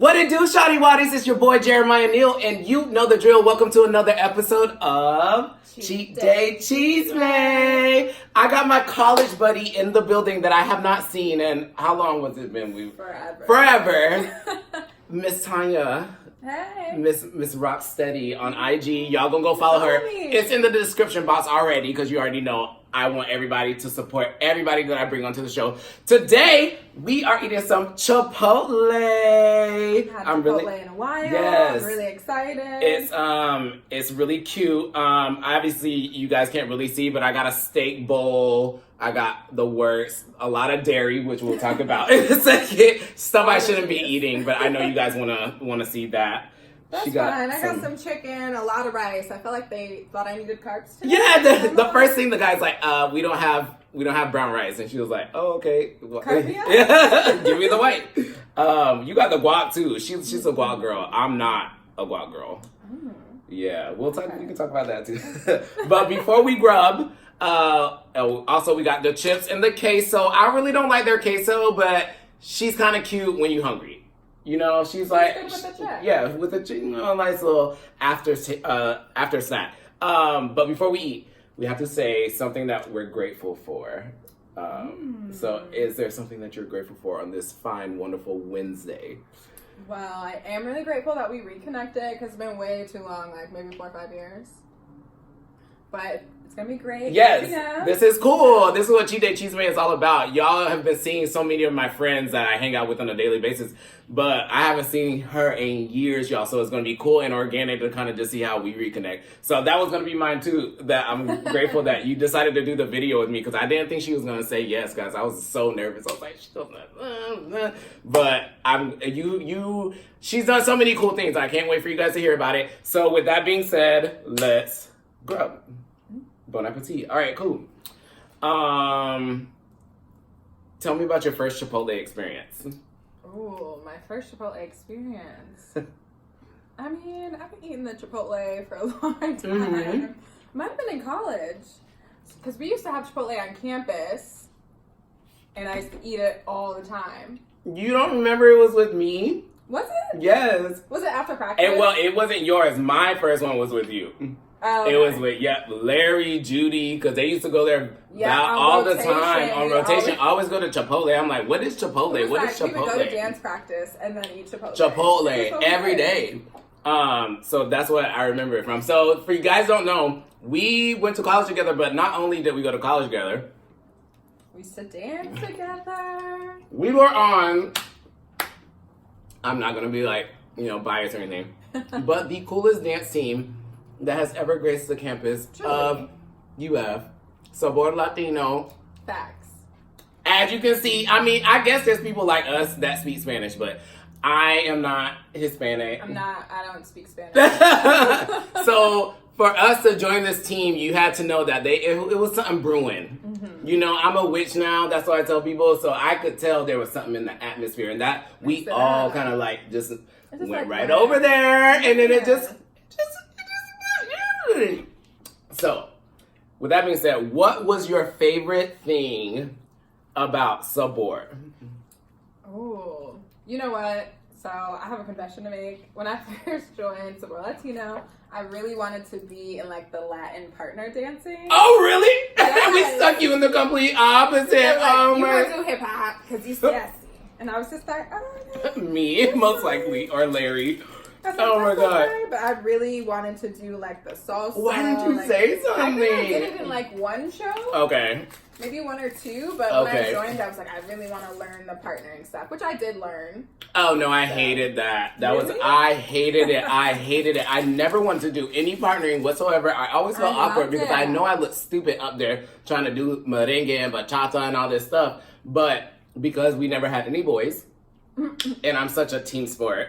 What it do, Shawty Waddies? It's your boy Jeremiah Neal, and you know the drill. Welcome to another episode of Cheat Day Chisme. I got my college buddy in the building that I have not seen, and how long was it been? Forever. Miss Tanya. Hey. Miss Rocksteady on IG. Y'all gonna go follow her. It's in the description box already, because you already know I want everybody to support everybody that I bring onto the show. Today, we are eating some Chipotle. I'm Chipotle in a while. Yes. I'm really excited. It's really cute. Obviously, you guys can't really see, but I got a steak bowl. I got the works, a lot of dairy, which we'll talk about in a second. Stuff I shouldn't be eating, but I know you guys wanna see that. That's fine. I got some chicken, a lot of rice. I felt like they thought I needed carbs today. Yeah, the first thing the guy's like, we don't have brown rice, and she was like, oh, okay. Carb me up? Yeah, give me the white. You got the guac too. She's a guac girl. I'm not a guac girl. Yeah, we'll talk. Okay. We can talk about that too. But before we grub, also we got the chips and the queso. I really don't like their queso, but she's kind of cute when you're hungry. You know, she's like, with a nice little after snack. But before we eat, we have to say something that we're grateful for. So is there something that you're grateful for on this fine, wonderful Wednesday? Well, I am really grateful that we reconnected, because it's been way too long, like maybe 4 or 5 years. But it's going to be great. Yes, this is cool. This is what Cheat Day Chisme is all about. Y'all have been seeing so many of my friends that I hang out with on a daily basis, but I haven't seen her in years, y'all. So it's going to be cool and organic to kind of just see how we reconnect. So that was going to be mine too, that I'm grateful that you decided to do the video with me, because I didn't think she was going to say yes, guys. I was so nervous. I was like, she's not. But she's done so many cool things. I can't wait for you guys to hear about it. So with that being said, let's grub. Bon appetit. All right, cool. Tell me about your first Chipotle experience. Oh, my first Chipotle experience. I mean, I've been eating the Chipotle for a long time. Mm-hmm. Might have been in college, because we used to have Chipotle on campus, and I used to eat it all the time. You don't remember it was with me? Was it? Yes. Was it after practice? It wasn't yours. My first one was with you. Oh, okay. It was with Larry, Judy, because they used to go there all the time on rotation. Always go to Chipotle. I'm like, what is Chipotle? What is Chipotle? We would go to dance practice and then eat Chipotle. Chipotle every day. So that's what I remember it from. So for you guys don't know, we went to college together, but not only did we go to college together, we used to dance together. We were on, I'm not going to be like, biased or anything, but the coolest dance team that has ever graced the campus of UF. Sabor Latino. Facts. As you can see, I mean, I guess there's people like us that speak Spanish, but I am not Hispanic. I don't speak Spanish. So for us to join this team, you had to know that it was something brewing. Mm-hmm. You know, I'm a witch now. That's what I tell people. So I could tell there was something in the atmosphere, and that we all kind of like just went like right over there, and then it just. So, with that being said, what was your favorite thing about Sabor? Oh, you know what? So, I have a confession to make. When I first joined Sabor Latino, I really wanted to be in like the Latin partner dancing. Oh, really? Yes. We stuck you in the complete opposite. You were do hip hop because you sassy, and I was just like, oh. Me, most likely, or Larry. Oh my god! Okay, but I really wanted to do like the salsa. Why didn't you say something? I did it in like one show. Okay. Maybe 1 or 2, but when I joined, I was like, I really want to learn the partnering stuff, which I did learn. Oh no, I hated that. Really? I hated it. I hated it. I never wanted to do any partnering whatsoever. I always felt awkward because I know I look stupid up there trying to do merengue and bachata and all this stuff, but because we never had any boys, and I'm such a team sport.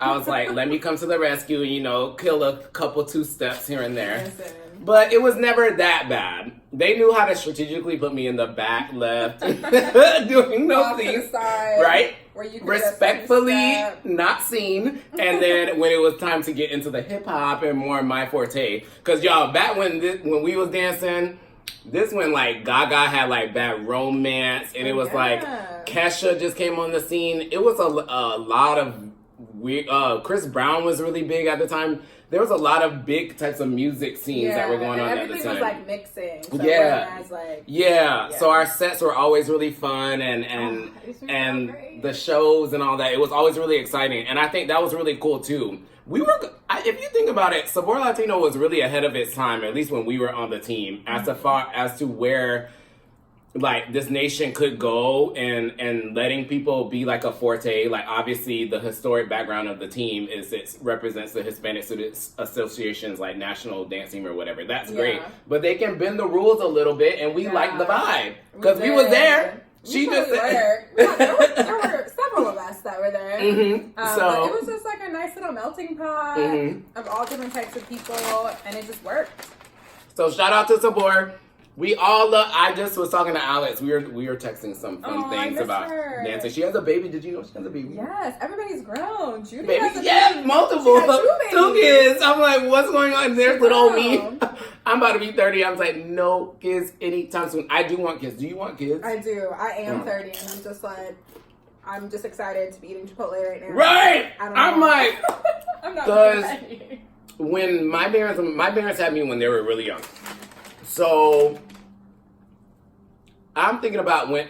I was like, let me come to the rescue and, kill a couple 2 steps here and there. Listen. But it was never that bad. They knew how to strategically put me in the back left, doing those things, right? Where you respectfully not seen. And then when it was time to get into the hip hop and more my forte, because y'all, back when we was dancing, this when like Gaga had like Bad Romance, and it was like Kesha just came on the scene. It was a lot of Chris Brown was really big at the time. There was a lot of big types of music scenes that were going on at the time. Everything was like mixing. So So our sets were always really fun, and the shows and all that. It was always really exciting, and I think that was really cool too. If you think about it, Sabor Latino was really ahead of its time, at least when we were on the team, as far as to where like this nation could go and letting people be like a forte. Like obviously the historic background of the team is it represents the Hispanic Students Association's like national dance team or whatever. That's great. But they can bend the rules a little bit, and we like the vibe because we was there. There were several of us that were there. So it was just like a nice little melting pot of all different types of people, and it just worked. So shout out to Sabor. We all love. I just was talking to Alex. We were texting some fun things about Nancy. She has a baby. Did you know she has a baby? Yes, everybody's grown. Judy baby, has a baby. Multiple. Two kids. I'm like, what's going on? There's little old me. I'm about to be 30. I was like, no kids anytime soon. I do want kids. Do you want kids? I do. I am 30, and I'm just excited to be eating Chipotle right now. Right. I'm like, I'm not ready. When my parents had me when they were really young. So I'm thinking about when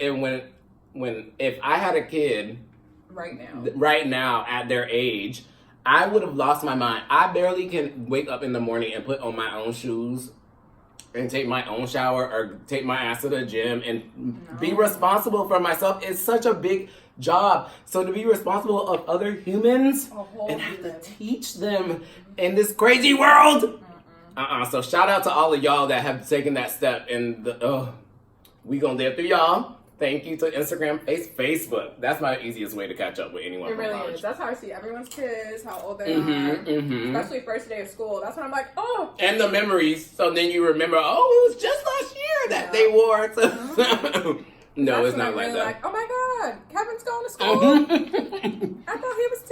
if I had a kid right now at their age, I would have lost my mind. I barely can wake up in the morning and put on my own shoes and take my own shower or take my ass to the gym and be responsible for myself. It's such a big job. So to be responsible of other humans and have to teach them in this crazy world. So shout out to all of y'all that have taken that step, and we gonna live through y'all. Thank you to Instagram, Facebook. That's my easiest way to catch up with anyone. It really is. That's how I see everyone's kids, how old they are, especially first day of school. That's when I'm like, oh. And the memories. So then you remember, it was just last year that they wore it. No, it's not like that. Like, oh my God, Kevin's going to school. I thought he was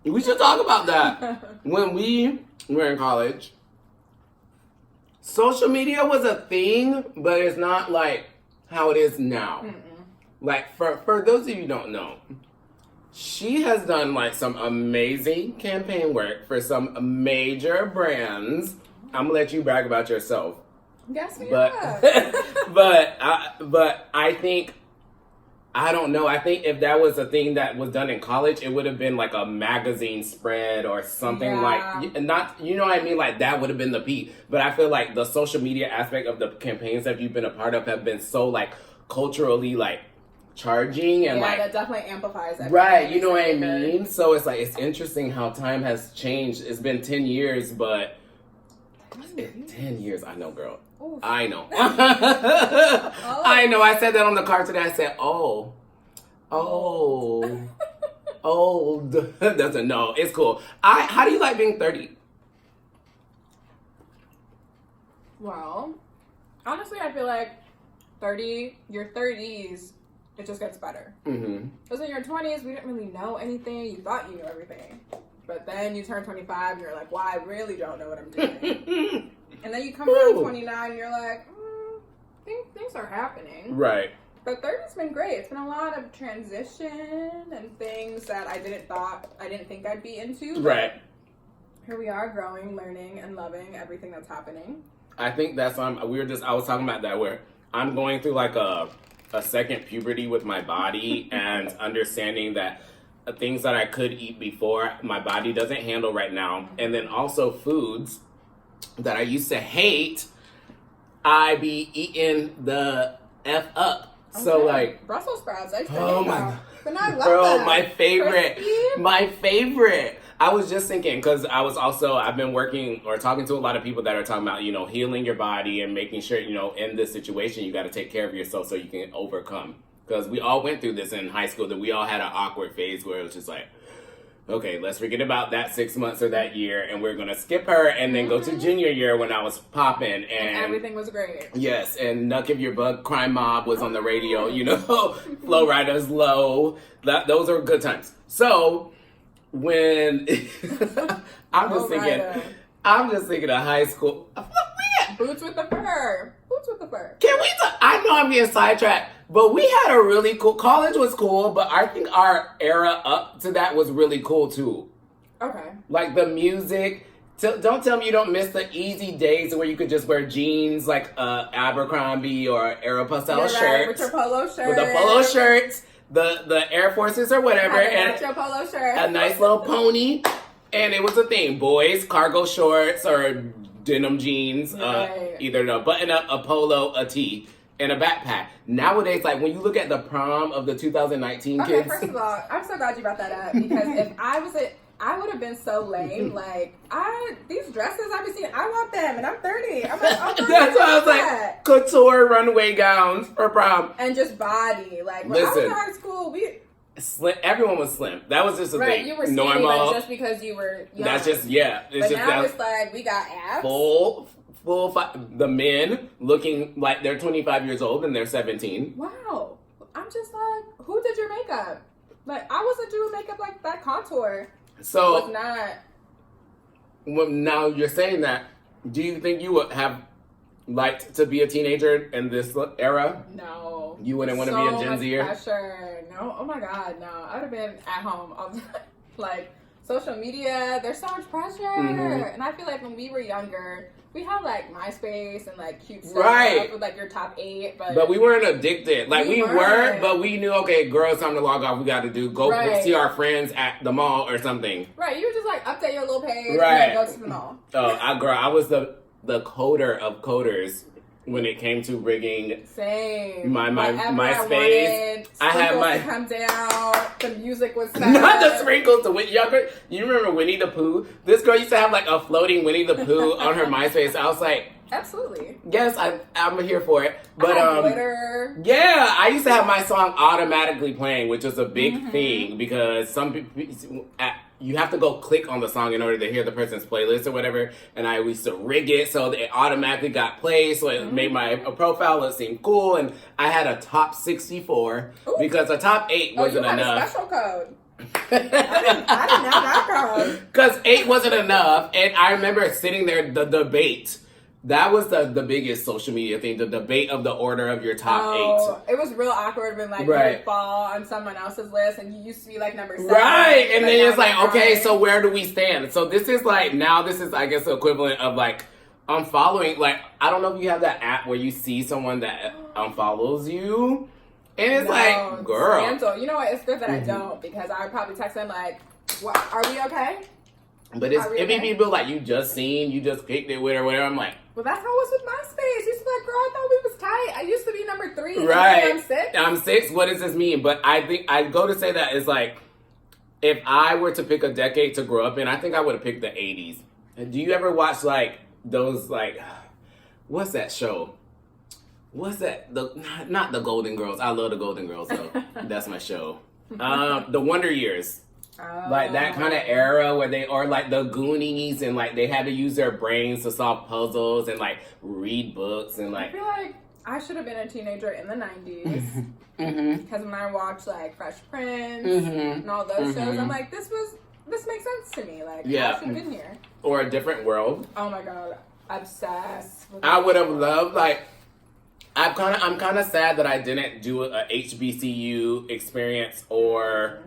2. We should talk about that. When we were in college, social media was a thing, but it's not like how it is now. Like for those of you who don't know, she has done like some amazing campaign work for some major brands. I'm gonna let you brag about yourself. Yes, we but I think. I don't know. I think if that was a thing that was done in college, it would have been like a magazine spread or something like, not, you know what I mean? Like that would have been the peak. But I feel like the social media aspect of the campaigns that you've been a part of have been so like culturally like charging and like. That definitely amplifies everything. Right. You know what I mean? So it's like, it's interesting how time has changed. It's been 10 years, but 10 years. I know, girl. Oof. I know. I know. I said that on the car today. I said, old. Doesn't know. It's cool. How do you like being 30? Well, honestly, I feel like your 30s, it just gets better. Because in your 20s, we didn't really know anything. You thought you knew everything. But then you turn 25 and you're like, well, I really don't know what I'm doing. And then you come around 29 and you're like, things are happening. Right. But 30's been great. It's been a lot of transition and things that I didn't think I'd be into. Right. Here we are, growing, learning, and loving everything that's happening. I think that's I was talking about that where I'm going through like a second puberty with my body and understanding that things that I could eat before, my body doesn't handle right now. And then also foods that I used to hate, I be eating the F up. Okay. So like Brussels sprouts, I but I love bro, that. my favorite. I was just thinking because I've been working or talking to a lot of people that are talking about, healing your body and making sure, in this situation you got to take care of yourself so you can overcome. Because we all went through this in high school, that we all had an awkward phase where it was just like, okay, let's forget about that 6 months or that year, and we're going to skip her and then go to junior year when I was popping. And everything was great. Yes, and Nuck If Your Bug Crime Mob was on the radio, Flow Riders Low. Those are good times. So, when... I'm just thinking of high school. Boots with the fur. Ooh. boots with the fur. Can we I know I'm getting sidetracked, but we had a really cool, college was cool, but I think our era up to that was really cool too. Okay. Like the music. Don't tell me you don't miss the easy days where you could just wear jeans like Abercrombie or Aeropostale shirts. With your polo shirt. With the polo shirts, the Air Forces or whatever. And your polo shirt. A nice little pony. And it was a thing. Boys, cargo shorts or denim jeans. Right. Either a button up, a polo, a tee, and a backpack. Nowadays, like when you look at the prom of the 2019 okay, kids. first of all, I'm so glad you brought that up because if I would have been so lame. Like, these dresses I've been seeing, I want them, and I'm 30. I'm like, oh, that's why I was like, couture runway gowns for prom. And just body. Like, when I was in high school, everyone was slim. That was just a right, thing. you were skinny, normal. but just because you were young. That's just, yeah. But now it's like, we got abs. The men looking like they're 25 years old and they're 17. Wow. I'm just like, who did your makeup? Like, I wasn't doing makeup like that contour. So, was not. Well, now you're saying that, do you think you would have liked to be a teenager in this era? No. You wouldn't want to be a Gen Zer? Pressure. No. Oh my God, no. I would have been at home all the time. Like, social media, there's so much pressure. Mm-hmm. And I feel like when we were younger, we had like MySpace and like cute stuff with like your top 8. But we weren't addicted. Like we weren't, but we knew, okay, girls, time to log off. We got to go see our friends at the mall or something. Right. You would just like update your little page and go to the mall. Oh, I was the coder of coders when it came to rigging. Same. My MySpace. I had my come down. The music was sad. Not the sprinkles. You remember Winnie the Pooh? This girl used to have like a floating Winnie the Pooh on her MySpace. I was like, absolutely. Yes, I'm here for it. But glitter. Yeah, I used to have my song automatically playing, which was a big thing because some people. You have to go click on the song in order to hear the person's playlist or whatever. And I used to rig it so that it automatically got played. So it made my profile look seem cool. And I had a top 64 because a top 8 wasn't enough. You had a special code. I didn't have that code. Because 8 wasn't enough. And I remember sitting there, the debate. That was the biggest social media thing, the debate of the order of your top 8. It was real awkward when like you would fall on someone else's list and you used to be like number 7. Right, and then it's like, okay, so where do we stand? So this is like, now this is, I guess, the equivalent of like, unfollowing. Like, I don't know if you have that app where you see someone that unfollows you. And it's like, girl. Scandal. You know what, it's good that I don't because I would probably text them like, what, are we okay? But it be people like you just picked it with or whatever. I'm like, well, that's how it was with MySpace. You used to be like, girl, I thought we was tight. I used to be number 3. Right. I'm 6. I'm 6. What does this mean? But I think I go to say that is like, if I were to pick a decade to grow up in, I think I would have picked the 80s. Do you ever watch like those like, what's that show? What's that? Not the Golden Girls. I love the Golden Girls though. That's my show. The Wonder Years. Oh. Like that kind of era where they are like the Goonies and like they had to use their brains to solve puzzles and like read books and like. I feel like I should have been a teenager in the 90s because when I watched like Fresh Prince and all those shows, I'm like, this makes sense to me. Like, I should have been here. Or A Different World. Oh my God, obsessed. I would have loved like. I'm kind of sad that I didn't do a HBCU experience or.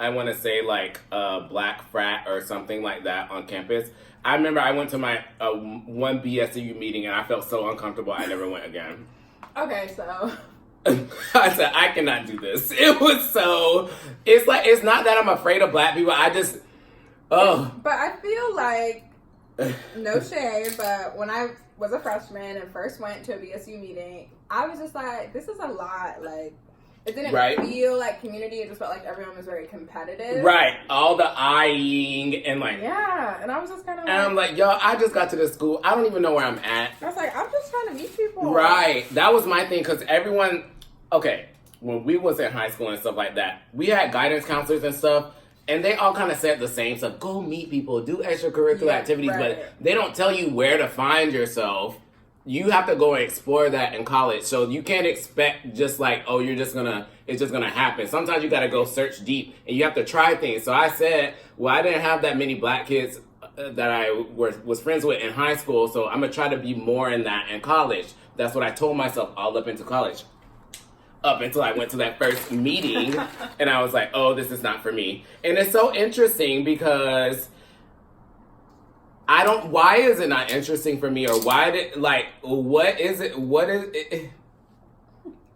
I want to say like a black frat or something like that on campus. I remember I went to my one BSU meeting and I felt so uncomfortable I never went again. Okay, so I said I cannot do this. It was so. It's like it's not that I'm afraid of black people. I just But I feel like no shade, but when I was a freshman and first went to a BSU meeting, I was just like, this is a lot. Like. It didn't feel like community. It just felt like everyone was very competitive. Right. All the eyeing and like... Yeah. And I was just kind of like... And I'm like, yo, I just got to this school. I don't even know where I'm at. I was like, I'm just trying to meet people. Right. That was my thing because everyone... Okay. When we was in high school and stuff like that, we had guidance counselors and stuff. And they all kind of said the same stuff. Go meet people. Do extracurricular activities. Right. But they don't tell you where to find yourself. You have to go and explore that in college. So you can't expect just like, oh, it's just gonna happen. Sometimes you gotta go search deep and you have to try things. So I said, well, I didn't have that many black kids that I was friends with in high school. So I'm gonna try to be more in that in college. That's what I told myself all up into college. Up until I went to that first meeting and I was like, oh, this is not for me. And it's so interesting because why is it not interesting for me, or what is it?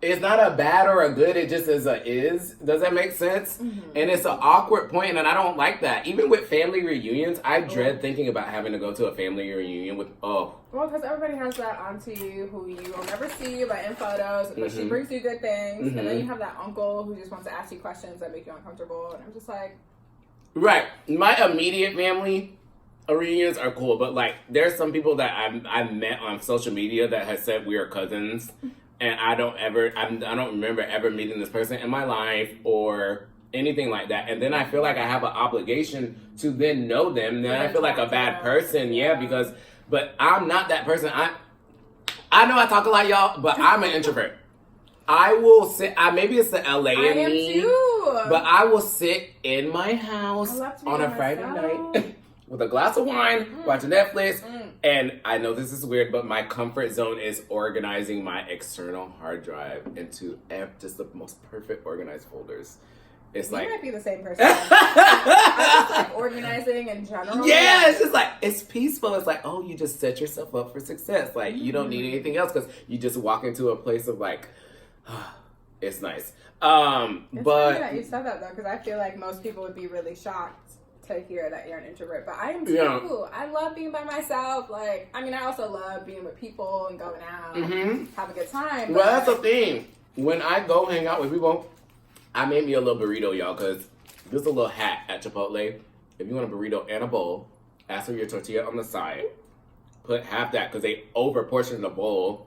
It's not a bad or a good, it just is a is. Does that make sense? Mm-hmm. And it's an awkward point, and I don't like that. Even with family reunions, I dread thinking about having to go to a family reunion with, Well, because everybody has that auntie who you will never see but in photos, but she brings you good things. Mm-hmm. And then you have that uncle who just wants to ask you questions that make you uncomfortable. And I'm just like... Right. My immediate family reunions are cool, but like, there's some people that I've met on social media that has said we are cousins. And I don't remember ever meeting this person in my life or anything like that. And then I feel like I have an obligation to then know them. And then I feel like a bad person. Yeah, but I'm not that person. I know I talk a lot, y'all, but I'm an introvert. I will sit, maybe it's the LA in me. Too. But I will sit in my house on a Friday night with a glass of wine, watching Netflix. And I know this is weird, but my comfort zone is organizing my external hard drive into just the most perfect organized folders. It's you like... might be the same person. I just like organizing in general. Yeah, it's just like, it's peaceful. It's like, oh, you just set yourself up for success. Like, you don't need anything else because you just walk into a place of like, it's nice. It's funny that you said that though, because I feel like most people would be really shocked to hear that you're an introvert, but I am too. Yeah. I love being by myself. Like, I mean, I also love being with people and going out, have a good time. Well, that's the thing. When I go hang out with people, I made me a little burrito, y'all, because there's a little hat at Chipotle. If you want a burrito and a bowl, ask for your tortilla on the side. Put half that because they over portion the bowl,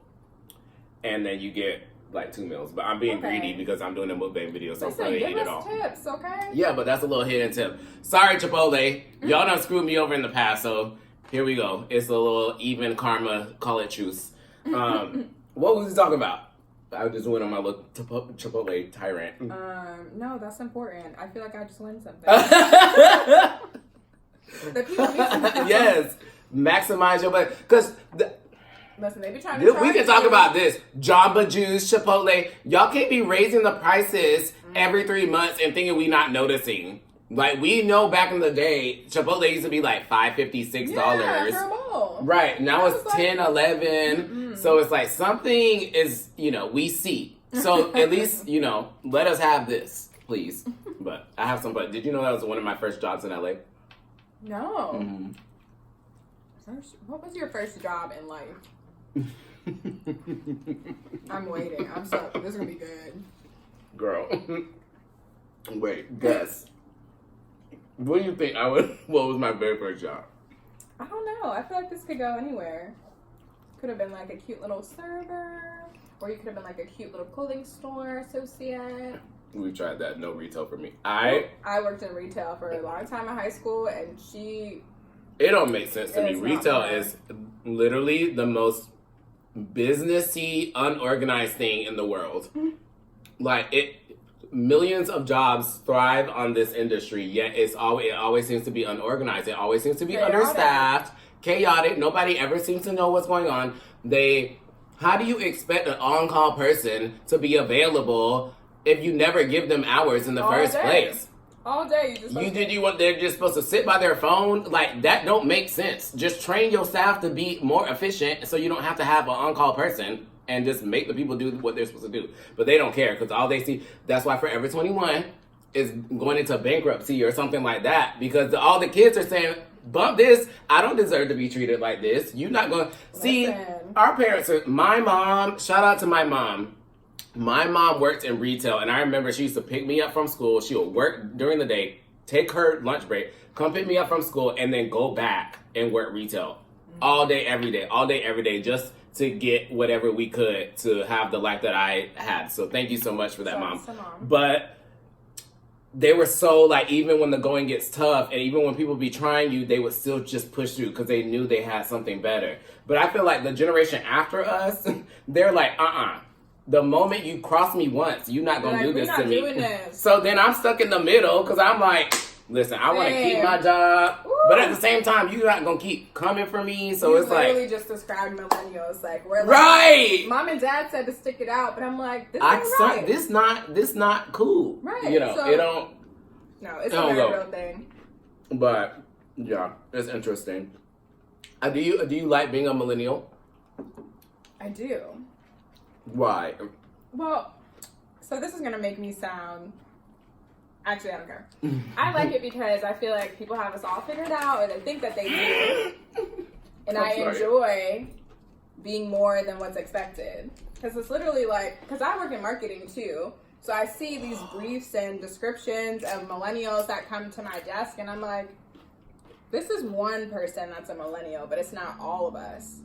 and then you get like 2 meals. But I'm being greedy because I'm doing a mukbang video, so I'm probably eating it all. Tips, okay? Yeah, but that's a little hidden tip. Sorry, Chipotle. Y'all done screwed me over in the past, so here we go. It's a little even karma, call it truce. What was he talking about? I just went on my little Chipotle tyrant. No, that's important. I feel like I just learned something. The people need to know. Yes, maximize your budget. Because listen, they be trying to we can talk about this. Jamba Juice, Chipotle. Y'all can't be raising the prices every 3 months and thinking we not noticing. Like, we know back in the day, Chipotle used to be like $5.50, $6. Yeah, for a bowl. Right. Now it's like 10, 11. So it's like something is, we see. So at least, let us have this, please. But I have but did you know that was one of my first jobs in LA? No. Mm-hmm. What was your first job in life? I'm waiting. I'm so this is gonna be good. Girl. Wait, guess. What do you think what was my very first job? I don't know. I feel like this could go anywhere. Could have been like a cute little server, or you could have been like a cute little clothing store associate. We tried that. No retail for me. I worked in retail for a long time in high school, and it don't make sense to me. Retail is literally the most businessy, unorganized thing in the world. Like, millions of jobs thrive on this industry, yet it always seems to be unorganized. It always seems to be understaffed, chaotic. Nobody ever seems to know what's going on. How do you expect an on-call person to be available if you never give them hours in the first place? All day. They're just supposed to sit by their phone? Like, that don't make sense. Just train your staff to be more efficient so you don't have to have an on-call person and just make the people do what they're supposed to do. But they don't care because all they see, that's why Forever 21 is going into bankruptcy or something like that, because all the kids are saying, bump this, I don't deserve to be treated like this. You're not going to see. Our parents my mom, shout out to my mom. My mom worked in retail, and I remember she used to pick me up from school. She would work during the day, take her lunch break, come pick me up from school, and then go back and work retail all day, every day, just to get whatever we could to have the life that I had. So thank you so much for that, Mom. But they were so, like, even when the going gets tough, and even when people be trying you, they would still just push through because they knew they had something better. But I feel like the generation after us, they're like, the moment you cross me once, you're not going to do this to me. So then I'm stuck in the middle because I'm like, Listen, I want to keep my job, but at the same time, you're not gonna keep coming for me. So it's like, literally just described millennials. Like we're like, right. Mom and Dad said to stick it out, but I'm like, this ain't right. This not cool. Right. You know, so, it don't. No, it's a very real thing. But yeah, it's interesting. Do you like being a millennial? I do. Why? Well, so this is gonna make me sound. Actually, I don't care. I like it because I feel like people have us all figured out, or they think that they do. And I enjoy being more than what's expected. Because it's literally like, because I work in marketing too. So I see these briefs and descriptions of millennials that come to my desk, and I'm like, this is one person that's a millennial, but it's not all of us.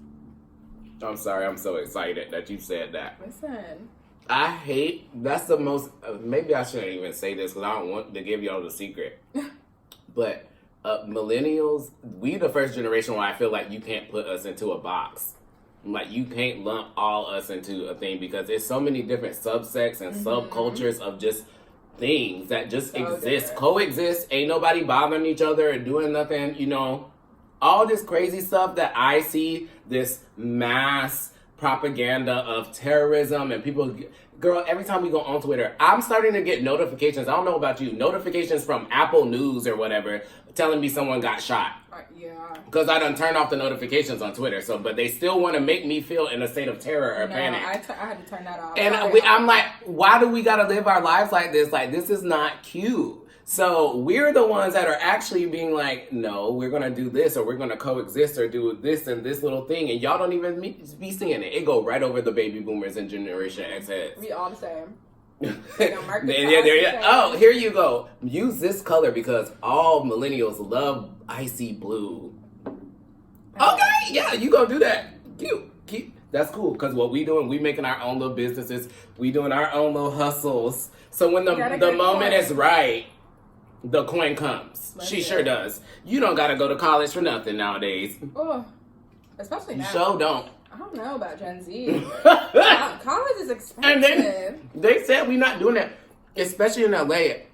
I'm sorry, I'm so excited that you said that. Listen. That's the most, maybe I shouldn't even say this because I don't want to give y'all the secret. But millennials, we the first generation where I feel like you can't put us into a box. Like you can't lump all us into a thing because there's so many different subsects and subcultures of just things that just exist, coexist. Ain't nobody bothering each other or doing nothing, you know. All this crazy stuff that I see, this mass propaganda of terrorism and people, girl, every time we go on Twitter, I'm starting to get notifications. I don't know about you, notifications from Apple News or whatever telling me someone got shot. Yeah. Because I done turned off the notifications on Twitter. So, but they still want to make me feel in a state of terror or panic. I had to turn that off. And I'm like, why do we got to live our lives like this? Like, this is not cute. So we're the ones that are actually being like, no, we're going to do this or we're going to coexist or do this and this little thing. And y'all don't even be seeing it. It go right over the baby boomers and Generation X heads. We all the same. Oh, here you go. Use this color because all millennials love icy blue. Okay, yeah, you go do that. Cute. That's cool because what we doing, we making our own little businesses. We doing our own little hustles. So when the moment is right, the coin comes. She sure does. You don't gotta go to college for nothing nowadays. Oh, especially now. You sure don't. I don't know about Gen Z. College is expensive. And then they said we're not doing that, especially in LA.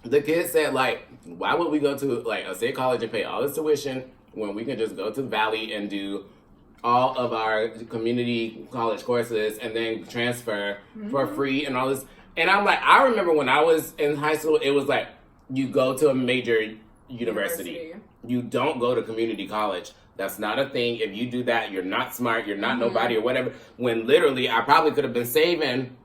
The kids said, like, why would we go to like a state college and pay all this tuition when we can just go to the Valley and do all of our community college courses and then transfer for free and all this? And I'm like, I remember when I was in high school, it was like, you go to a major university. You don't go to community college. That's not a thing. If you do that, you're not smart. You're not nobody or whatever. When literally, I probably could have been saving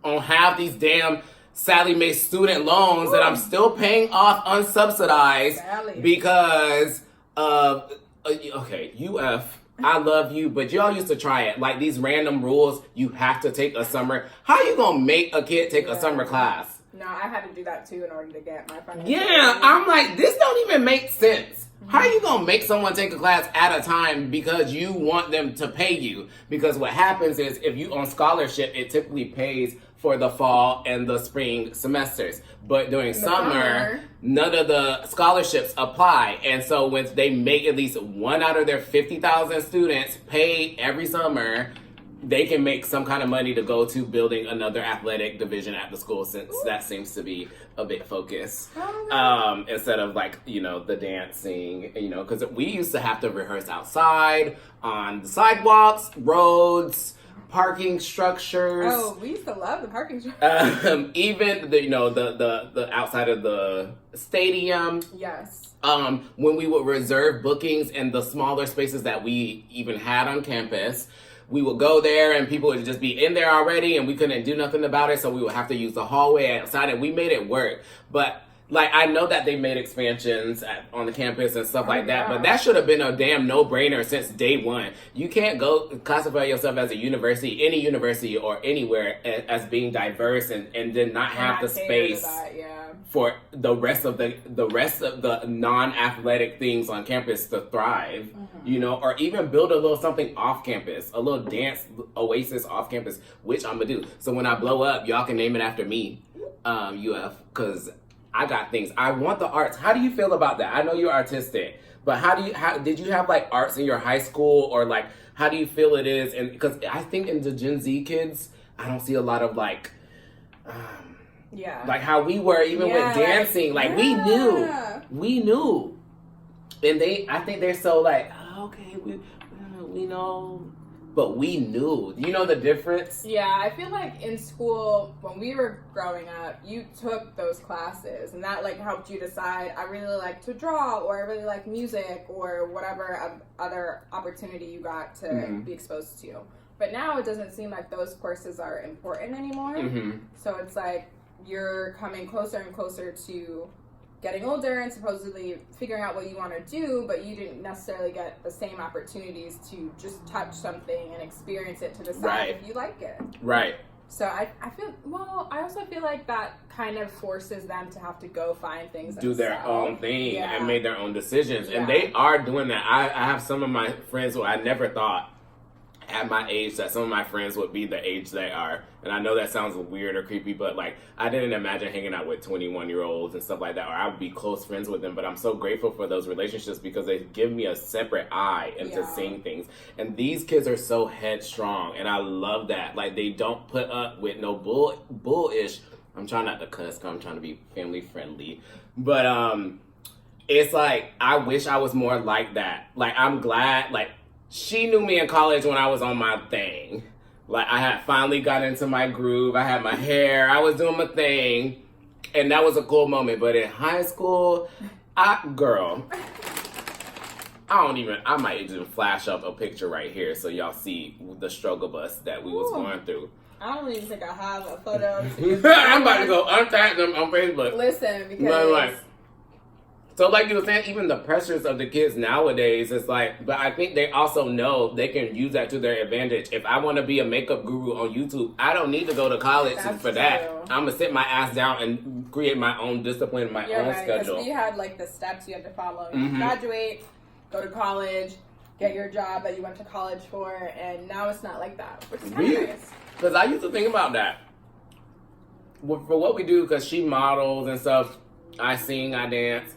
on half these damn Sallie Mae student loans that I'm still paying off unsubsidized because of, UF. I love you, but y'all used to try it. Like these random rules, you have to take a summer. How you gonna make a kid take a summer class? No, I had to do that too in order to get my financial. Yeah, I'm like, this don't even make sense. How you gonna make someone take a class at a time because you want them to pay you? Because what happens is if you on scholarship, it typically pays for the fall and the spring semesters. But during summer, none of the scholarships apply. And so when they make at least one out of their 50,000 students pay every summer, they can make some kind of money to go to building another athletic division at the school, since that seems to be a bit focused. Instead of like, the dancing, because we used to have to rehearse outside on the sidewalks, roads, parking structures. Oh, we used to love the parking structures. Even the outside of the stadium. Yes. When we would reserve bookings in the smaller spaces that we even had on campus, we would go there and people would just be in there already and we couldn't do nothing about it. So we would have to use the hallway outside and we made it work. But like, I know that they made expansions on the campus and stuff like that, but that should have been a damn no-brainer since day one. You can't go classify yourself as a university, any university or anywhere as being diverse and then not have the space for the rest of the non-athletic things on campus to thrive, or even build a little something off campus, a little dance oasis off campus, which I'm gonna do. So when I blow up, y'all can name it after me, UF, because I got things. I want the arts. How do you feel about that? I know you're artistic, but did you have like arts in your high school, or like how do you feel it is? And because I think in the Gen Z kids, I don't see a lot of like Yeah. Like how we were even with dancing. Like we knew. And I think they're so like, oh, okay, we know. But we knew. You know the difference? Yeah, I feel like in school, when we were growing up, you took those classes, and that like helped you decide, I really like to draw, or I really like music, or whatever other opportunity you got to be exposed to. But now it doesn't seem like those courses are important anymore. So it's like you're coming closer and closer to getting older and supposedly figuring out what you want to do, but you didn't necessarily get the same opportunities to just touch something and experience it to decide if you like it. Right. So I also feel like that kind of forces them to have to go find things do their own thing and make their own decisions. And they are doing that. I have some of my friends who I never thought at my age that some of my friends would be the age they are. And I know that sounds weird or creepy, but like I didn't imagine hanging out with 21-year-olds and stuff like that, or I would be close friends with them. But I'm so grateful for those relationships because they give me a separate eye into seeing things. And these kids are so headstrong, and I love that. Like they don't put up with no bullish. I'm trying not to cuss because I'm trying to be family friendly. But it's like I wish I was more like that. Like I'm glad like she knew me in college when I was on my thing. Like, I had finally got into my groove. I had my hair. I was doing my thing. And that was a cool moment. But in high school, I might even flash up a picture right here so y'all see the struggle bus that we was going through. I don't even think I have a photo. I'm about to go untag them on Facebook. Listen, because... So like you were saying, even the pressures of the kids nowadays, it's like, but I think they also know they can use that to their advantage. If I want to be a makeup guru on YouTube, I don't need to go to college for that. I'm going to sit my ass down and create my own discipline, my own schedule. Because we had like the steps you had to follow. You graduate, go to college, get your job that you went to college for, and now it's not like that, which is kind of nice. Because I used to think about that. For what we do, because she models and stuff, I sing, I dance.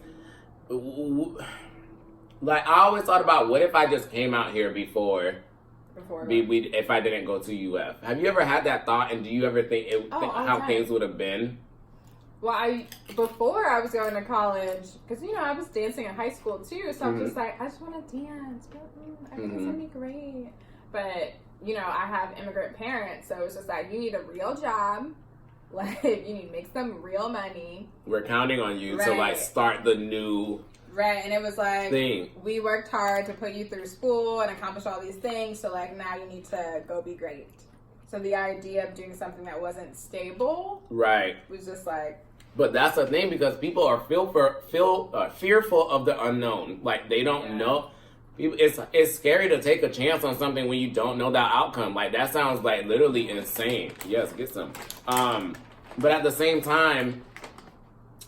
Like I always thought about what if I just came out here before if I didn't go to UF. Have you ever had that thought, and do you ever think how things would have been? Well, before I was going to college, because I was dancing in high school too, so I'm just like, I just want to dance, but I think it's gonna be great. But I have immigrant parents, so it's just like you need a real job. Like, you need to make some real money. We're counting on you to, like, start the new and it was like, we worked hard to put you through school and accomplish all these things, so, like, now you need to go be great. So the idea of doing something that wasn't stable was just like... But that's the thing, because people are fearful of the unknown. Like, they don't know... It's scary to take a chance on something when you don't know that outcome. Like, that sounds like literally insane. Yes, get some. But at the same time,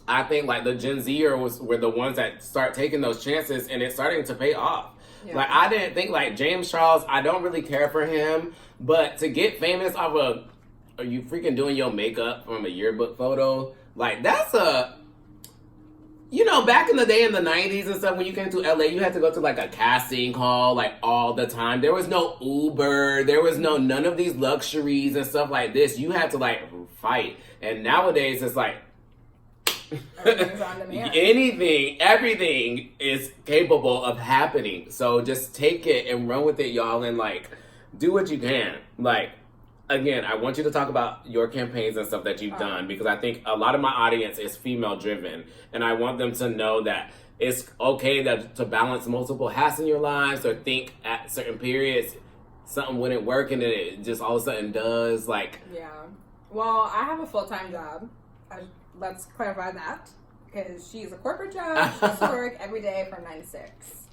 I think like the Gen Zers were the ones that start taking those chances, and it's starting to pay off. Yeah. Like, I didn't think like James Charles, I don't really care for him, but to get famous off of, are you freaking doing your makeup from a yearbook photo? Like, that's a... back in the day in the 90s and stuff, when you came to LA, you had to go to like a casting call like all the time. There was no Uber. There was none of these luxuries and stuff like this. You had to like fight. And nowadays it's like everything's on demand. Everything is capable of happening. So just take it and run with it, y'all, and like do what you can. Like, again, I want you to talk about your campaigns and stuff that you've done, because I think a lot of my audience is female driven, and I want them to know that it's okay to balance multiple hats in your lives, or think at certain periods something wouldn't work and then it just all of a sudden does. Like, well, I have a full-time job. Let's clarify that, because she's a corporate job. She has to work every day from 9 to 6.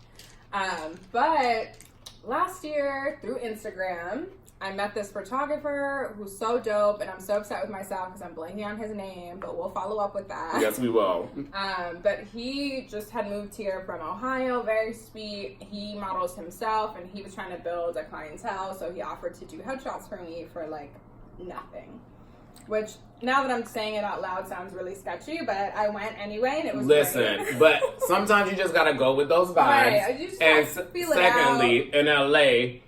But last year through Instagram, I met this photographer who's so dope, and I'm so upset with myself because I'm blanking on his name, but we'll follow up with that. Yes, we will. But he just had moved here from Ohio, very sweet. He models himself, and he was trying to build a clientele, so he offered to do headshots for me for, like, nothing. Which, now that I'm saying it out loud, sounds really sketchy, but I went anyway, and it was great. But sometimes you just gotta go with those vibes. Right, you just have to feel it out. And secondly, in LA...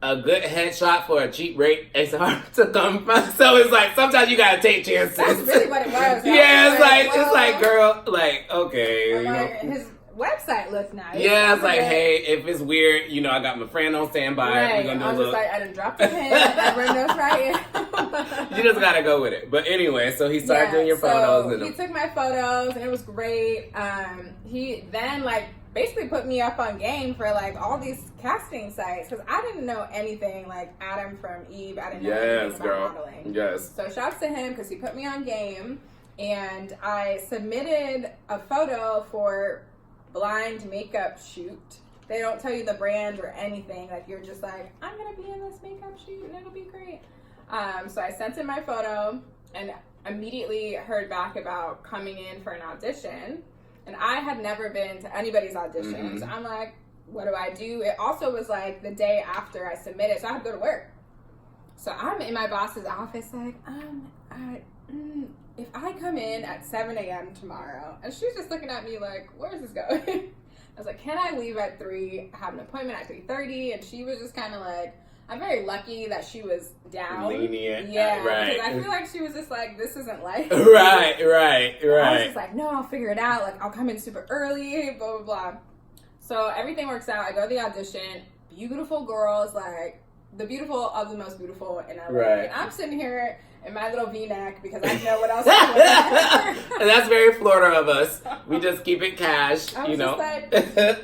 a good headshot for a cheap rate is hard to come from. So it's like sometimes you gotta take chances. That's really what it was. Yeah, it's like, girl, like, okay. Like, his website looked nice. Yeah, it's like, hey, if it's weird, you know, I got my friend on standby. Right. We're gonna do I was a little. just like, I didn't drop the pin. Everyone knows right. You just gotta go with it. But anyway, so he started doing your photos. And he took my photos, and it was great. He then basically put me up on game for like all these casting sites because I didn't know anything like Adam from Eve. I didn't know anything about modeling. Yes. So shouts to him because he put me on game, and I submitted a photo for blind makeup shoot. They don't tell you the brand or anything. Like you're just like, I'm gonna be in this makeup shoot and it'll be great. So I sent in my photo and immediately heard back about coming in for an audition. And I had never been to anybody's audition. So I'm like, what do I do? It also was like the day after I submitted, so I had to go to work. So I'm in my boss's office like, if I come in at 7 a.m. tomorrow, and she's just looking at me like, where's this going? I was like, can I leave at 3? I have an appointment at 3:30, and she was just kind of like, I'm very lucky that she was down. Lenient. Yeah, right. because I feel like she was just like, this isn't life. Right. I was just like, no, I'll figure it out. Like, I'll come in super early, blah, blah, blah. So everything works out. I go to the audition. Beautiful girls, like, the beautiful of the most beautiful in LA. Right. And I'm sitting here in my little V-neck because I know what else I'm wearing. And that's very Florida of us. We just keep it cash, I was you know. just like...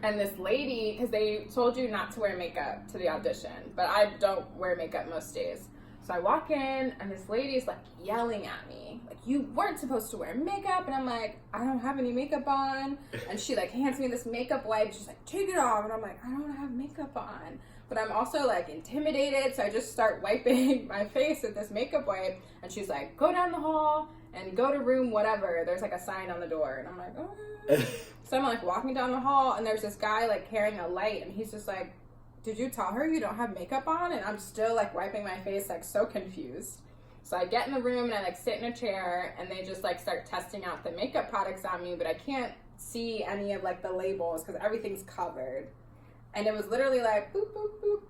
And this lady, because they told you not to wear makeup to the audition, but I don't wear makeup most days. So I walk in, and this lady's like yelling at me, like, you weren't supposed to wear makeup. And I'm like, I don't have any makeup on. And she like hands me this makeup wipe. She's like, take it off. And I'm like, I don't have makeup on. But I'm also like intimidated. So I just start wiping my face with this makeup wipe. And she's like, go down the hall and go to room whatever. There's like a sign on the door. And I'm like, oh. So I'm like walking down the hall, and there's this guy like carrying a light, and he's just like, did you tell her you don't have makeup on? And I'm still like wiping my face, like so confused. So I get in the room and I like sit in a chair, and they just like start testing out the makeup products on me, but I can't see any of like the labels because everything's covered. And it was literally like, boop, boop, boop.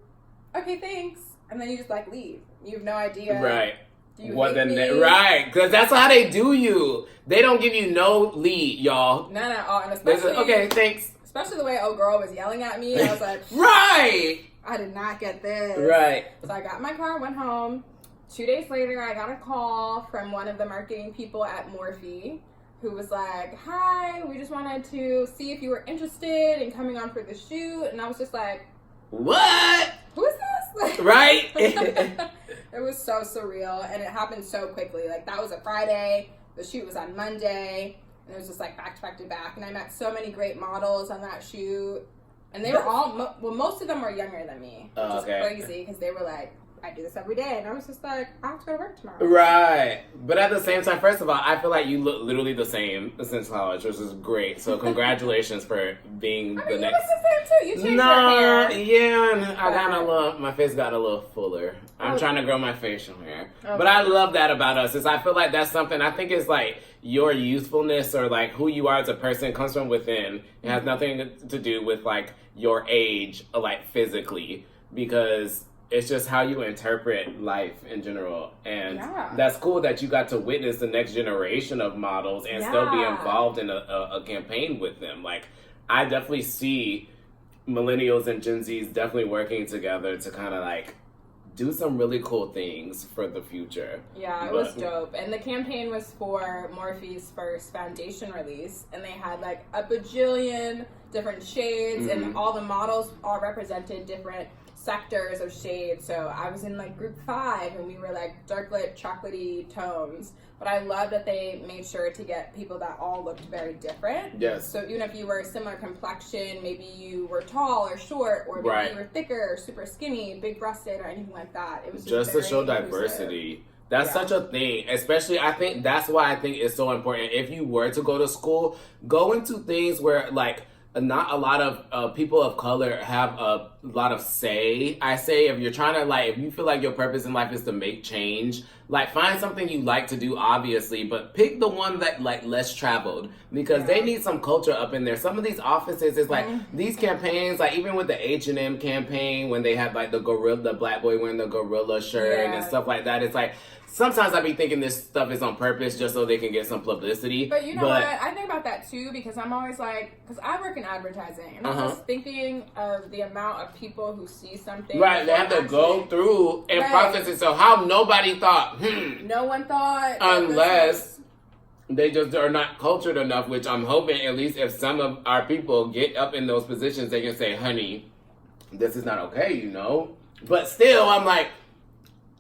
Okay, thanks. And then you just like leave. You have no idea. Right. What then? Right, because that's how they do you. They don't give you no lead, y'all. No. Oh, and especially okay, thanks. Especially the way old girl was yelling at me. I was like, right. I did not get this. Right. So I got in my car, went home. 2 days later, I got a call from one of the marketing people at Morphe, who was like, hi, we just wanted to see if you were interested in coming on for the shoot. And I was just like, what? Who is this? Right? It was so surreal, and it happened so quickly. Like, that was a Friday, the shoot was on Monday, and it was just like back to back to back. And I met so many great models on that shoot, and they were all, most of them were younger than me, which is crazy, because they were like, I do this every day, and I was just like, I have to go to work tomorrow. Right. But at the same time, first of all, I feel like you look literally the same since college, which is great. So congratulations for being the next. You look the same too. You changed your hair. Yeah, and I got my face got a little fuller. I'm trying to grow my facial hair. Okay. But I love that about us. Is I feel like that's something, I think it's like your youthfulness or like who you are as a person comes from within. It has nothing to do with like your age, like physically, because it's just how you interpret life in general. And that's cool that you got to witness the next generation of models and still be involved in a campaign with them. Like, I definitely see millennials and Gen Zs definitely working together to kind of like do some really cool things for the future. Yeah, it was dope. And the campaign was for Morphe's first foundation release. And they had like a bajillion different shades, and all the models all represented different sectors of shade. So I was in like group 5, and we were like dark lit chocolatey tones, but I love that they made sure to get people that all looked very different. Yes. So even if you were a similar complexion, maybe you were tall or short, or maybe you were thicker or super skinny, big breasted, or anything like that. It was just to show diversity. That's such a thing. Especially, I think that's why I think it's so important. If you were to go to school, go into things where like not a lot of people of color have a lot of say. I say if you're trying to like, if you feel like your purpose in life is to make change, like find something you like to do, obviously, but pick the one that like less traveled because they need some culture up in there. Some of these offices is like these campaigns, like even with the H&M campaign when they had like the black boy wearing the gorilla shirt and stuff like that. It's like sometimes I be thinking this stuff is on purpose just so they can get some publicity. But you know what? I think about that too because I'm always like, because I work in advertising and I'm just thinking of the amount of people who see something. Right, they have to go through and process it. So how nobody thought, no one thought. Unless they just are not cultured enough, which I'm hoping at least if some of our people get up in those positions, they can say, honey, this is not okay, you know? But still, I'm like,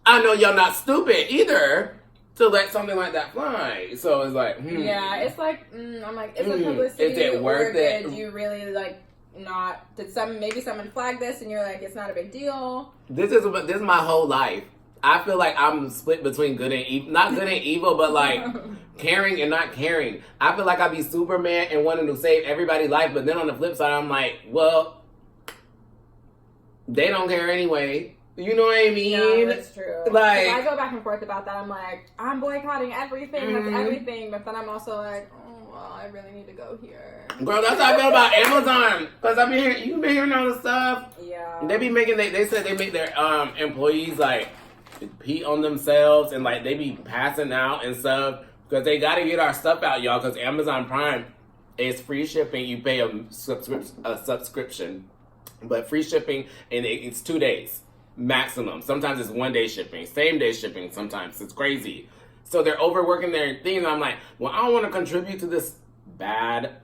I know y'all not stupid either to let something like that fly. So it's like, yeah, it's like, I'm like, is it publicity? Is it worth it? Did you really like not? Maybe someone flag this and you're like, it's not a big deal. This is my whole life. I feel like I'm split between good and evil. Not good and evil, but like caring and not caring. I feel like I be Superman and wanting to save everybody's life, but then on the flip side, I'm like, well, they don't care anyway. You know what I mean? Yeah, that's true. Like, I go back and forth about that. I'm like, I'm boycotting everything. That's everything. But then I'm also like, oh, well, I really need to go here. Girl, that's how I feel about Amazon. Because I've been hearing, you've been hearing all the stuff. Yeah. They be making, they said they make their employees like pee on themselves and like they be passing out and stuff. Because they got to get our stuff out, y'all. Because Amazon Prime is free shipping. You pay a subscription. But free shipping, and it's 2 days. Maximum. Sometimes it's 1 day shipping, same day shipping. Sometimes it's crazy. So they're overworking their thing. And I'm like, well, I don't want to contribute to this bad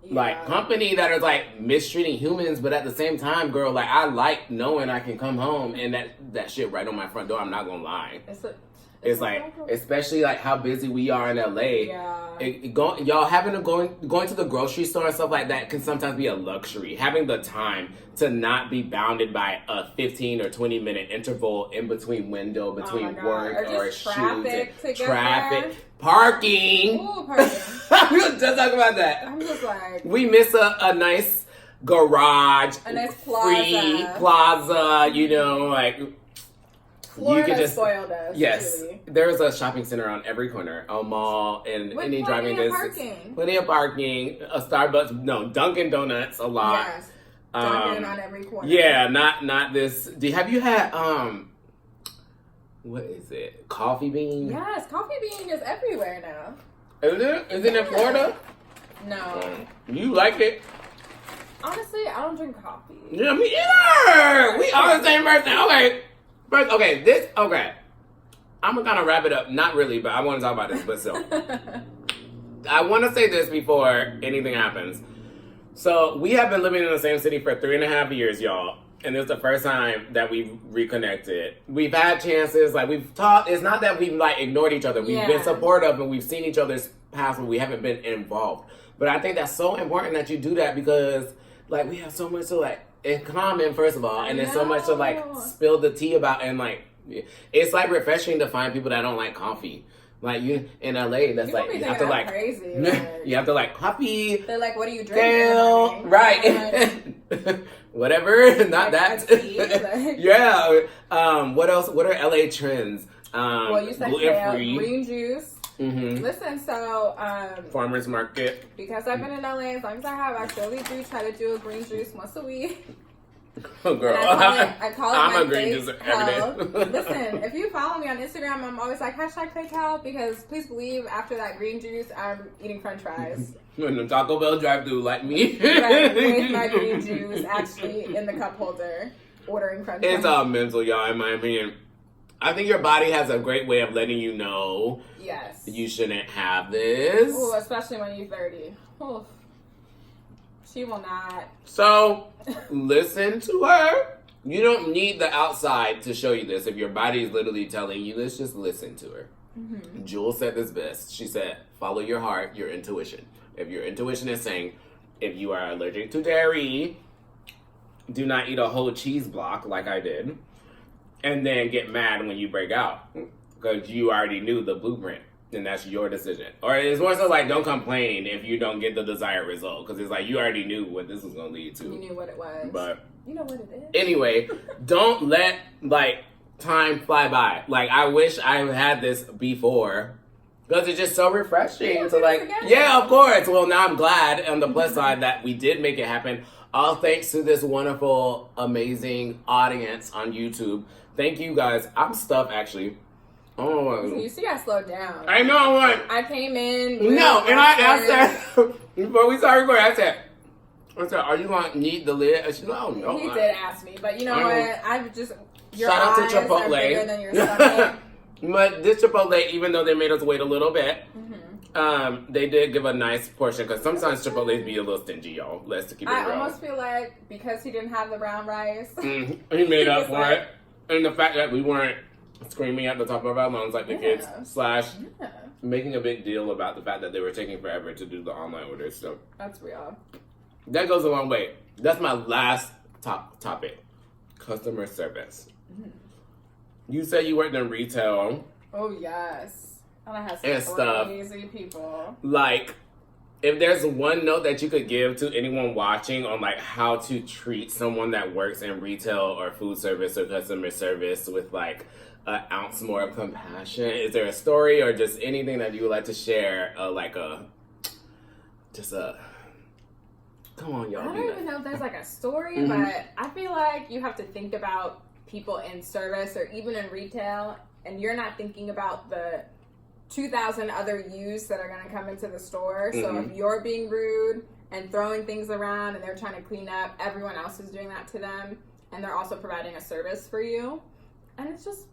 like company that is like mistreating humans. But at the same time, girl, like I like knowing I can come home and that shit right on my front door. I'm not gonna lie. It's like, especially like how busy we are in LA. Yeah. Y'all having to going to the grocery store and stuff like that can sometimes be a luxury. Having the time to not be bounded by a 15 or 20 minute interval in between window, between work or traffic, parking. Ooh, parking. We were just talking about that. I'm just like, we miss a nice garage, a nice plaza, you know, like. Florida you can just spoiled us. Yes, truly. There's a shopping center on every corner, a mall, and with any driving distance. Plenty of parking. A Starbucks, no, Dunkin' Donuts, a lot. Yes, Dunkin' on every corner. Yeah, not this. Have you had what is it? Coffee Bean? Yes, Coffee Bean is everywhere now. Is it? Is it in Florida? No. You like it? Honestly, I don't drink coffee. Yeah, me either. We are the same person. Okay. First, okay. I'm gonna kind of wrap it up. Not really, but I want to talk about this, but still. I want to say this before anything happens. So, we have been living in the same city for 3.5 years, y'all. And this is the first time that we've reconnected. We've had chances, like, we've talked. It's not that we've, like, ignored each other. We've been supportive and we've seen each other's paths, but we haven't been involved. But I think that's so important that you do that because, like, we have so much to, like, in common, first of all, and there's so much to like spill the tea about, and like it's like refreshing to find people that don't like coffee. Like you in LA, that's like you have to like crazy. You have to like coffee. They're like, what do you drink? Right. Whatever, not that. Yeah. What else? What are LA trends? Well, you said gluten-free, green juice. Mm-hmm. Listen, so farmers market. Because I've been in LA as long as I have, I surely do try to do a green juice once a week. Oh, girl, I call it I'm my a green juice every day. Listen, if you follow me on Instagram, I'm always like #fake health because please believe after that green juice, I'm eating French fries. In the Taco Bell drive-thru, like me, right, with my green juice actually in the cup holder, ordering French fries. It's all mental, y'all. In my opinion. I think your body has a great way of letting you know you shouldn't have this. Ooh, especially when you're 30. Oof. She will not. So, listen to her. You don't need the outside to show you this. If your body is literally telling you this, just listen to her. Mm-hmm. Jules said this best. She said, follow your heart, your intuition. If your intuition is saying, if you are allergic to dairy, do not eat a whole cheese block like I did. And then get mad when you break out. Because you already knew the blueprint. And that's your decision. Or it's more so like, don't complain if you don't get the desired result. Because it's like, you already knew what this was going to lead to. You knew what it was. But you know what it is. Anyway, don't let, like, time fly by. Like, I wish I had this before. Because it's just so refreshing to, like, yeah, of course. Well, now I'm glad on the plus side that we did make it happen. All thanks to this wonderful, amazing audience on YouTube. Thank you guys. I'm stuffed, actually. Oh, you see, I slowed down. I know, like, I came in. No, and I asked her before we started recording. I said, "Are you gonna need the lid?" And she's like, "Oh no." He did ask me, but you know what? I've just your shout out eyes to Chipotle. are bigger than your stomach. But this Chipotle, even though they made us wait a little bit, they did give a nice portion because sometimes Chipotle's be a little stingy, y'all. Let's keep it real. I almost feel like because he didn't have the brown rice, he made up for it, and the fact that we weren't screaming at the top of our lungs like the kids / making a big deal about the fact that they were taking forever to do the online orders. So that's real. That goes a long way. That's my last topic. Customer service. You said you worked in retail. Oh yes. And I had some crazy people. Like, if there's one note that you could give to anyone watching on like how to treat someone that works in retail or food service or customer service with like an ounce more of compassion, is there a story or just anything that you would like to share? Come on, y'all. I don't even know if there's like a story, but I feel like you have to think about people in service or even in retail, and you're not thinking about the 2,000 other yous that are going to come into the store. So if you're being rude and throwing things around and they're trying to clean up, everyone else is doing that to them, and they're also providing a service for you. And it's just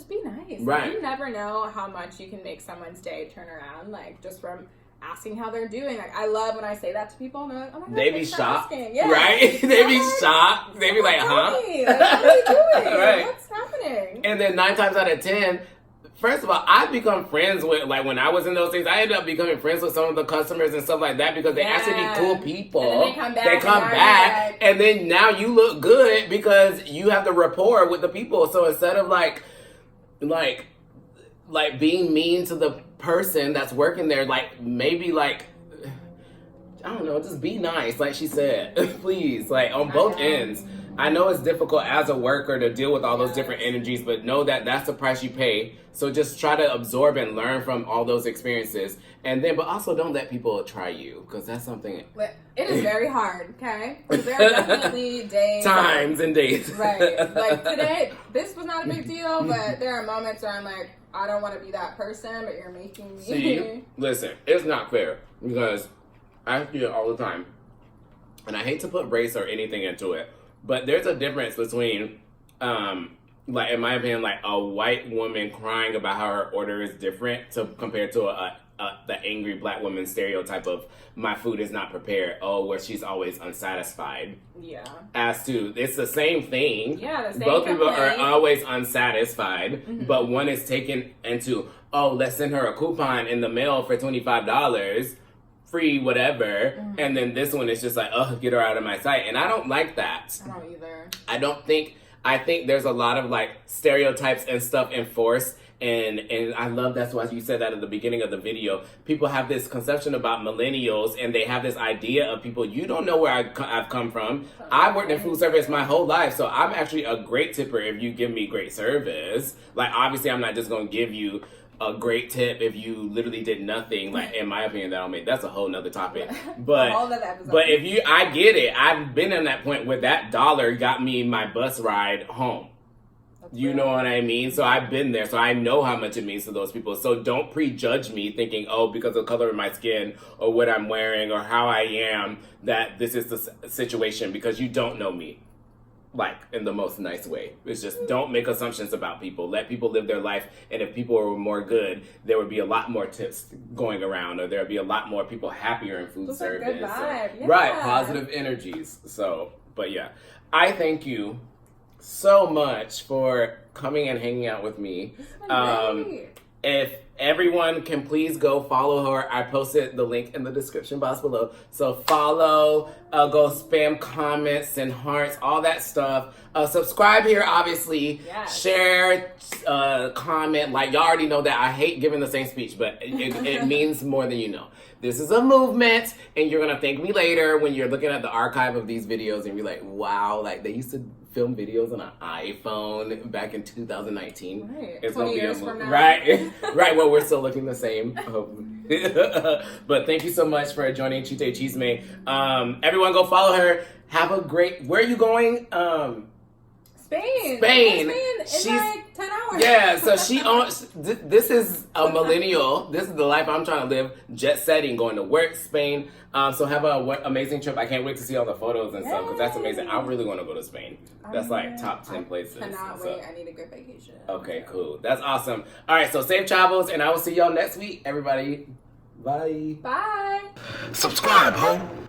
be nice. Right. You never know how much you can make someone's day turn around, like just from asking how they're doing. Like, I love when I say that to people and they're like, oh my God, they be shocked. Yeah. Right? They be shocked. They be like, huh? Like, what are you doing? Right. What's happening? And then 9 times out of 10, first of all, I've become friends with, like, when I was in those things, I ended up becoming friends with some of the customers and stuff like that because they actually be cool people. And then they come back, and then now you look good because you have the rapport with the people. So instead of like being mean to the person that's working there, like, maybe like, I don't know, just be nice, like she said. Please, like, on both ends. I know it's difficult as a worker to deal with all those different energies, but know that that's the price you pay. So just try to absorb and learn from all those experiences. And then, but also don't let people try you, because that's something. It is very hard, okay? There are definitely days. Times and days. Right. Like today, this was not a big deal, but there are moments where I'm like, I don't want to be that person, but you're making me. See, listen, it's not fair, because I see it all the time. And I hate to put race or anything into it, but there's a difference between, like, in my opinion, like a white woman crying about how her order is different compared to the angry black woman stereotype of my food is not prepared. Oh, where she's always unsatisfied. Yeah. As to, it's the same thing. Yeah, the same Both people complaint. are always unsatisfied, but one is taken into, oh, let's send her a coupon in the mail for $25. Free whatever, and then this one is just like, oh, get her out of my sight. And I don't like that. I don't either. I think there's a lot of like stereotypes and stuff enforced, and I love that's why you said that at the beginning of the video. People have this conception about millennials, and they have this idea of people. You don't know where I've come from. I worked in food service my whole life, so I'm actually a great tipper if you give me great service. Like, obviously, I'm not just gonna give you a great tip if you literally did nothing. Like, in my opinion, that's a whole nother topic. But if I get it. I've been in that point where that dollar got me my bus ride home. You know what I mean? So I've been there, so I know how much it means to those people. So don't prejudge me thinking, oh, because of the color of my skin or what I'm wearing or how I am, that this is the situation, because you don't know me. Like, in the most nice way. It's just, don't make assumptions about people. Let people live their life, and if people were more good, there would be a lot more tips going around, or there would be a lot more people happier in food service. Good vibe. Yeah. Right, positive energies. So, but yeah. I thank you so much for coming and hanging out with me. Great. If everyone can please go follow her. I posted the link in the description box below. So follow, go spam comments, send hearts, all that stuff. Subscribe here, obviously. Yes. Share, comment. Like, y'all already know that I hate giving the same speech, but it means more than you know. This is a movement, and you're gonna thank me later when you're looking at the archive of these videos and you're like, wow, like they used to film videos on an iPhone back in 2019. Right. It's 20 gonna be years from now. Right, right. Well, we're still looking the same. But thank you so much for joining Chite Chisme. Everyone, go follow her. Have a great. Where are you going? Spain. Spain. She's like 10 hours. Yeah, so she owns. This is a millennial. This is the life I'm trying to live. Jet setting, going to work, Spain. So have an amazing trip. I can't wait to see all the photos and stuff because that's amazing. I really want to go to Spain. That's like top 10 places. Cannot wait. I need a good vacation. Okay, cool. That's awesome. All right, so safe travels, and I will see y'all next week, everybody. Bye. Bye. Subscribe, ho.